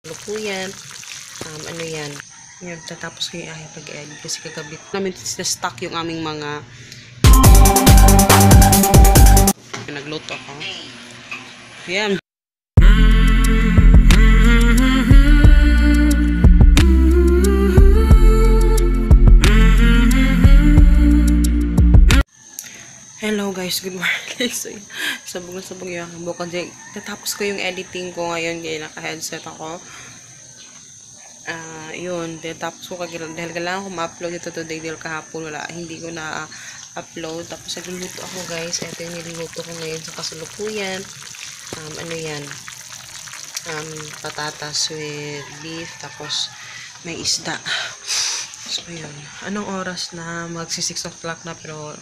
Lukuyan. Ano yan? Yan, tatapos ko yung aking pag-edit kasi kagabi namin na-stock yung aming mga nagluto ako. Yan. Hello guys, good morning. So, sabog na sabog yung aking buka. Tatapos ko yung editing ko ngayon, kaya naka-headset ako. Yun, tapos ko dahil kailangan ko ma-upload ito today dahil kahapon wala, hindi ko na-upload. Tapos nagluluto ako guys. Ito yung niluluto ko ngayon sa kasalukuyan. Ano yan? Patatas with beef. Tapos may isda. So yun. Anong oras na? Magsi 6 o'clock na, pero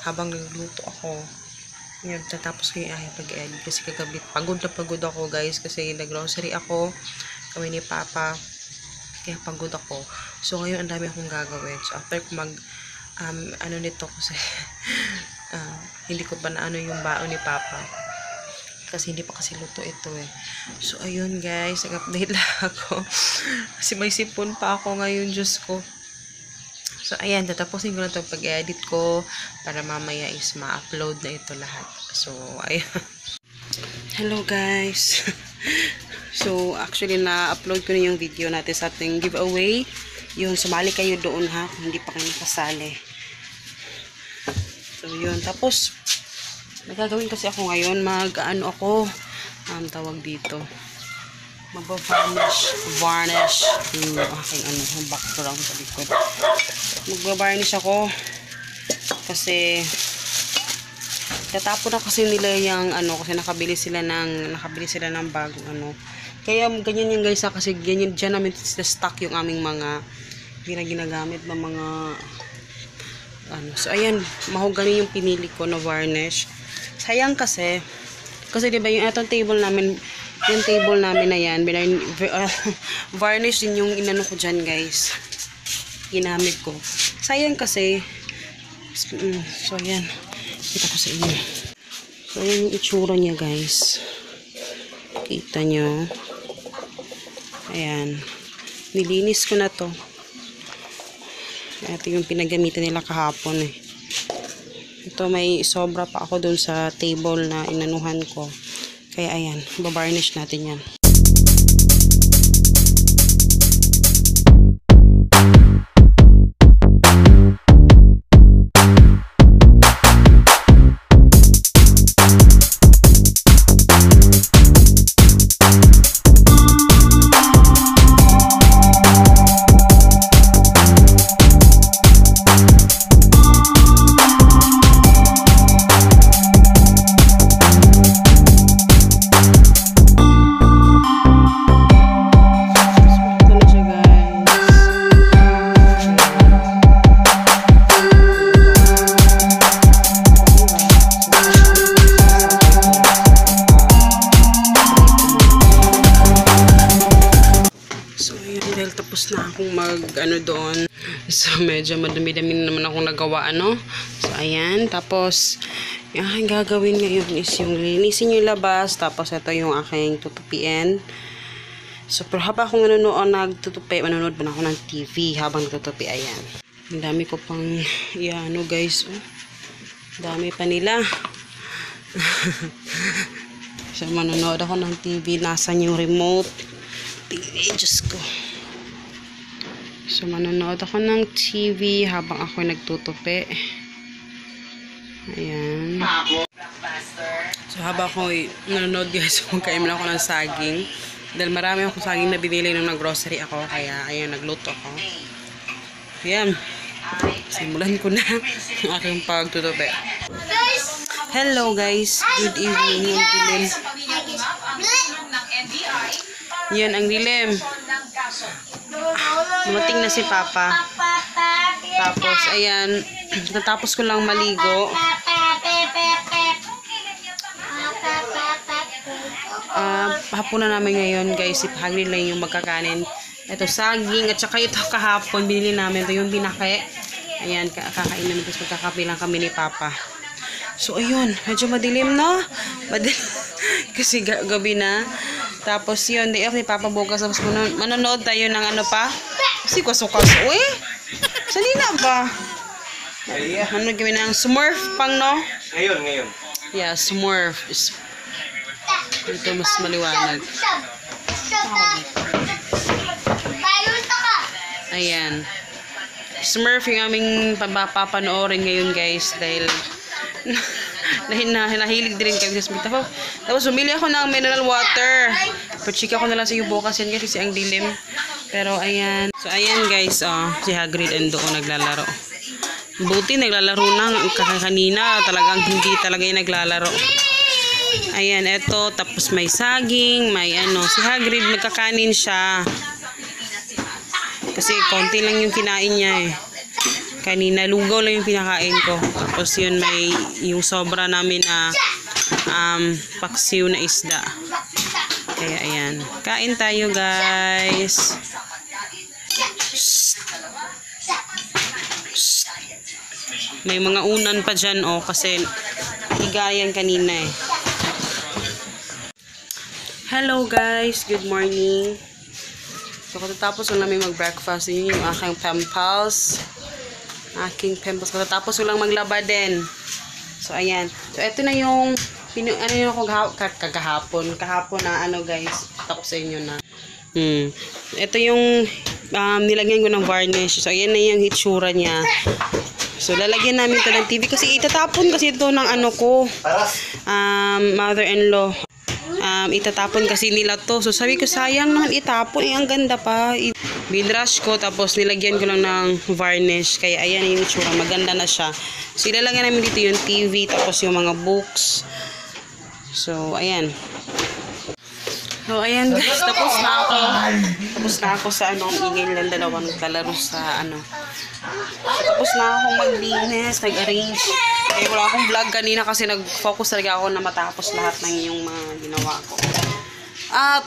habang nagluluto ako, yun, tatapos ko yung aking pag-edit kasi kagabi pagod na pagod ako guys kasi nag-grocery ako kami ni Papa. Kaya pagod ako. So, ngayon, ang dami akong gagawin. So, after ko ano nito kasi, hindi ko pa na ano yung baon ni Papa. Kasi hindi pa kasi luto ito eh. So, ayun guys, nag-update lang ako. Kasi may sipon pa ako ngayon, Diyos ko. So, ayan, tatapusin ko na ito pag-edit ko para mamaya is ma-upload na ito lahat. So, ayan. Hello guys. So, actually, na-upload ko na yung video natin sa ating giveaway. Yun, sumali kayo doon ha, kung hindi pa kayo nakasali. So, yun. Tapos, nagagawin kasi ako ngayon, mag-ano ako, tawag dito, mag-varnish. Yung aking yung background sa likod. Mag-varnish ako, kasi, tatapon na kasi nila yung kasi nakabili sila ng bagong Kaya ganyan yung guys kasi ganyan dyan namin stock yung aming mga ginagamit na mga So ayan, mahogany yung pinili ko na varnish. Sayang kasi diba yung etong table namin, yung table namin na yan, varnish din yung inano ko dyan guys. Ginamit ko. Sayang kasi. So ayan. Kita ko sa inyo. So, ayan yung itsura niya, guys. Kita nyo. Ayan. Nilinis ko na to. Ito yung pinagamitan nila kahapon eh. Ito, may sobra pa ako dun sa table na inanuhan ko. Kaya, ayan. Babarnish natin yan. Tapos na akong doon. So, medyo madumi-dami naman akong nagawa, So, ayan. Tapos, yung aking gagawin ngayon is yung linisin yung labas. Tapos, ito yung aking tutupiin. So, pero habang akong nagtutupi, manonood ba na ako ng TV habang natutupi. Ayan. Ang dami ko pang guys. Dami pa nila. So, manonood ako ng TV. Nasaan yung remote? TV, Diyos ko. So, manonood ako ng TV habang ako nagtutupi. Ayan. So, habang ako nanonood guys, magkain ako ng saging. Dahil marami akong saging na binili nung nag-grocery ako. Kaya, ayan, nagluto ako. Ayan. Simulan ko na ang aking pagtutupi. Hello guys. Good evening. Yung dilim. Yan, ang dilim. Dumating na si Papa. Tapos, ayan. Natapos ko lang maligo. Hapon na namin ngayon, guys. Ipahagin lang yung magkakanin. Ito, saging. At saka ito kahapon, binili namin. Ito yung binake. Ayan, kakain namin. Tapos magkakapilang kami ni Papa. So, ayun. Medyo madilim, no? Madilim. Kasi gabi na. Tapos yun, day off ni Papa bukas. Tapos manonood tayo ng ano pa. Kasi kaso-kaso. Uy! Salina ba? Manonood kami ng Smurf pang, no? Ngayon. Yeah, Smurf. Ito mas maliwanag. Ayan. Smurf yung aming papanoorin ngayon, guys. Dahil nahilig din kami sa Smurf. Tapos bumili ako ng mineral water. Pachika ko na lang sa iyo bukas yan kasi ang dilim. Pero ayan. So ayan, guys. Si Hagrid and doon naglalaro. Buti naglalaro na. Kanina talagang hindi talaga yung naglalaro. Ayan, eto. Tapos may saging. May ano. Si Hagrid magkakanin siya. Kasi konti lang yung kinain niya eh. Kanina, lugaw lang yung pinakain ko. Tapos yun, may yung sobra namin na paksiw na isda. Kaya ayan. Kain tayo, guys. May mga unan pa dyan, oh. Kasi higayan kanina eh. Hello, guys. Good morning. So, katatapos ko namin mag-breakfast. Yun yung aking pimples. Katatapos ko lang maglaba din. So, ayan. So, ito na yung ano yung kahapon na ano, guys. Tapos sa inyo na. Ito yung nilagyan ko ng varnish. So, ayan na yung hitsura niya. So, lalagyan namin ito ng TV. Kasi itatapon kasi ito ng ano ko. Mother-in-law. Itatapon kasi nila to. So sabi ko sayang naman itapon. Ang ganda pa. Binrush ko tapos nilagyan ko lang ng varnish. Kaya ayan yung itsura. Maganda na siya. So ilalagyan namin dito yung TV tapos yung mga books. So ayan. So ayan guys. Tapos na ako sa ano. Ingay lang dalawang naglalaro sa ano. Tapos na akong maglinis. Nag-arrange. Eh, wala akong vlog kanina kasi nag-focus talaga ako na matapos lahat ng yung mga ginawa ko. At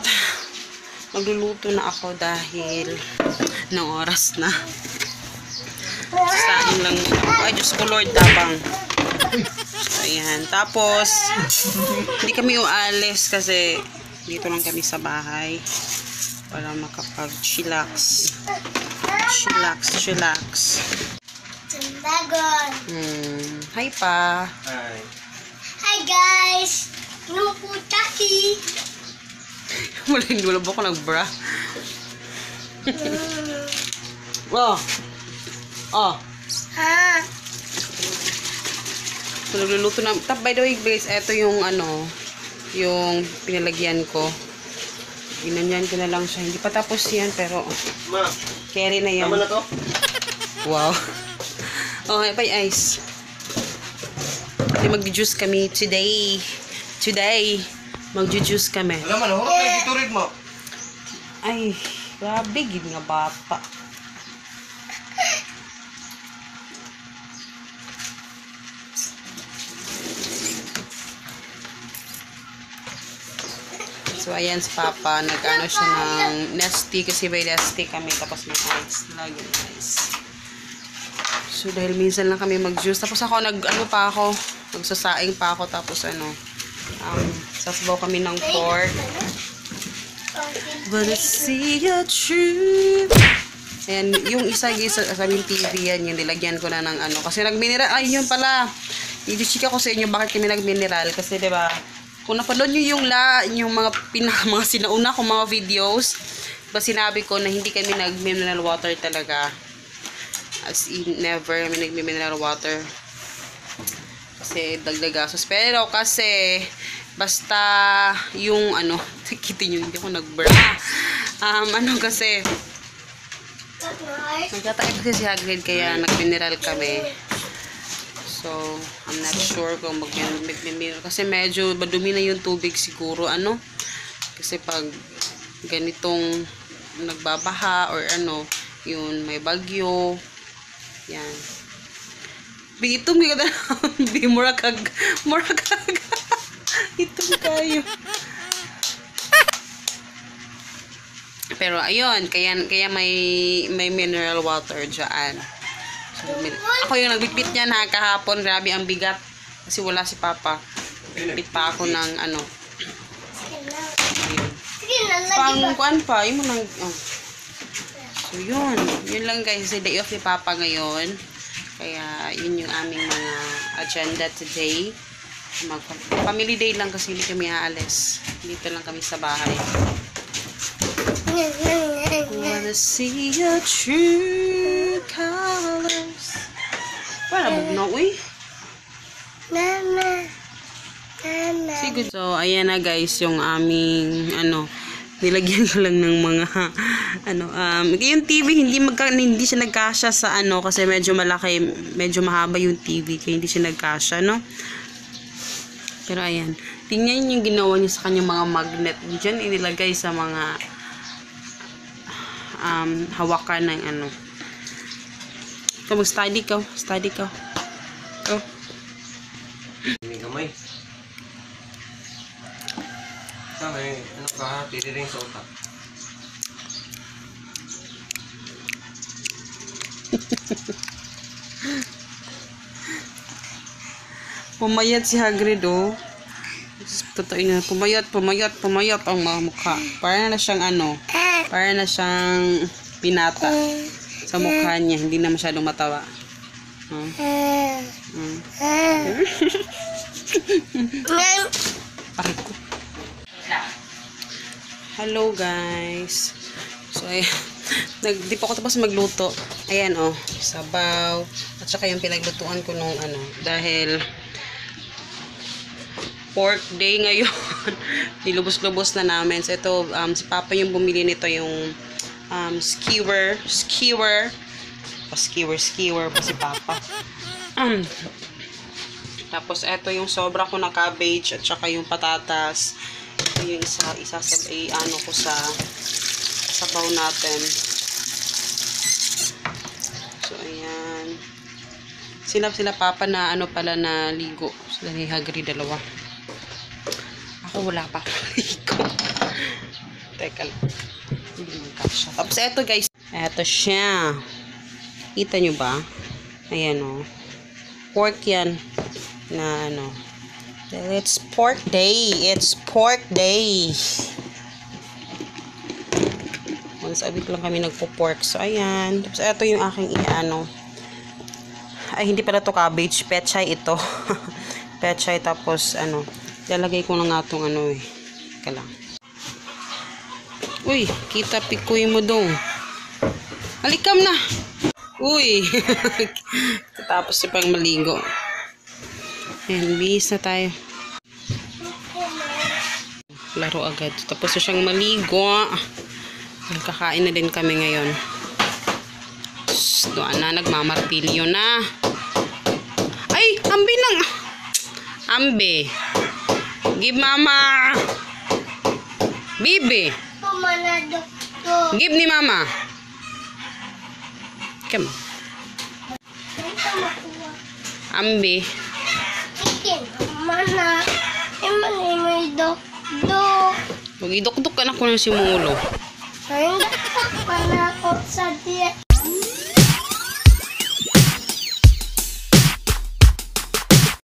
magluluto na ako dahil ng oras na. Saing lang ako. Ay, Diyos ko Lord, tabang. So, ayan. Tapos, hindi kami ualis kasi dito lang kami sa bahay para makapag-chillax. Chillax. Dragon. Hi pa. Hi guys. Ano po taki? Wala ba ako nag-bra? Ha? So, nagluluto na. By the way, guys, ito yung ano, yung pinalagyan ko. Ginanyan ko na lang siya. Hindi pa tapos yan, pero carry na yan. Tama na to? Wow. Okay, bye ice. Mag-juice kami today. Mag-juice kami. Alam mo, nahurot na yung turid mo. Ay, grabe, gid nga bata. So, ayan si Papa. Nag-ano siya ng nesty kasi may nesty kami. Tapos may ice. Lagi ice. So, dahil minsan lang kami mag-juice. Tapos ako, nagsasaing pa ako. Tapos, sasabaw kami ng pork. But let's see your truth. Ayan, yung isa sa aming TV yan, yung nilagyan ko na ng ano. Kasi nag-mineral, ay yun pala. I-chika ko sa inyo bakit kami nag-mineral. Kasi diba, kung napanood nyo yung mga sinauna kong mga videos, diba sinabi ko na hindi kami nag-mineral water talaga. As in, never kami nag-mineral water. Kasi dagdagasos. Pero kasi, basta yung ano, kita nyo, hindi ako nag-bra. Kasi, nagtatay kasi si Hagrid kaya nag-mineral kami. So, I'm not sure kung mag-mineral. Kasi medyo madumi na yung tubig siguro. Kasi pag ganitong nagbabaha or yun, may bagyo. Yan. Itong ganda. Murakag. Itong kayo. Pero ayun, kaya may mineral water dyan. So, ako yung nagbitbit niya na kahapon. Grabe ang bigat. Kasi wala si Papa. Nagbitbit pa ako ng ayun. Nalagi ba? kuan pa, yun mo nang, oh. So, yun. Yun lang guys, the day off ni Papa ngayon. Kaya, yun yung aming mga agenda today. Family day lang kasi hindi kami aalis. Dito lang kami sa bahay. Wanna see your true colors. Wala, bugnaw, uy. Mama. Mama. Sige. So, ayan na guys, yung aming, nilagyan ko lang ng mga, yung TV, hindi siya nagkasya sa kasi medyo malaki, medyo mahaba yung TV, kaya hindi siya nagkasya, no? Pero ayan, tingnan yung ginawa niya sa kanyang mga magnet. Diyan inilagay sa mga, hawakan ng Ikaw, mag-study ka. Study ka. Oh. Hindi kamay. Tama eh. Ano ka ha? Tiriring sa utak. Pumayat si Hagrid, oh. Totoo nga. Pumayat ang mga mukha. Para na siyang para na siyang binata sa mukha niya. Hindi na masyadong matawa. Aray ko. Hello guys. So ayan. Di pa ako tapos magluto. Ayan oh. Sabaw. At saka yung pinaglutuan ko nung dahil pork day ngayon. Nilubos-lubos na namin. So ito, si Papa yung bumili nito yung skewer pa si Papa. Tapos ito yung sobra ko na cabbage at saka yung patatas. Ito yung isasabay ko sa sabaw natin. So ayan. Sila Papa na pala na ligo. Sila ni Hagrid dalawa. Ako wala pa akong ligo. Teka lang. Hindi magkasya. Tapos eto guys. Eto siya. Kita nyo ba? Ayan o. Pork yan. Na It's pork day. It's pork day. Once a week lang kami nagpo-pork. So ayan. Tapos eto yung aking ay hindi pala to cabbage. Pechay ito. Pechay tapos lalagay ko na nga itong Teka lang. Uy, kita pikoy mo dong. Halikam na. Uy. Tapos si pang maligo. Ayan, bihis na tayo. Laro agad. Tapos siyang maligo. Kakain na din kami ngayon. Doon na, nagmamartilyo na. Ay, ambi nang. Ambi. Give mama. Bibi. Give ni mama. Come. Ambi. Mana. May dok. Magidok-dok ka na ko ng simulo. Ay, hindi pa na ako sa diet.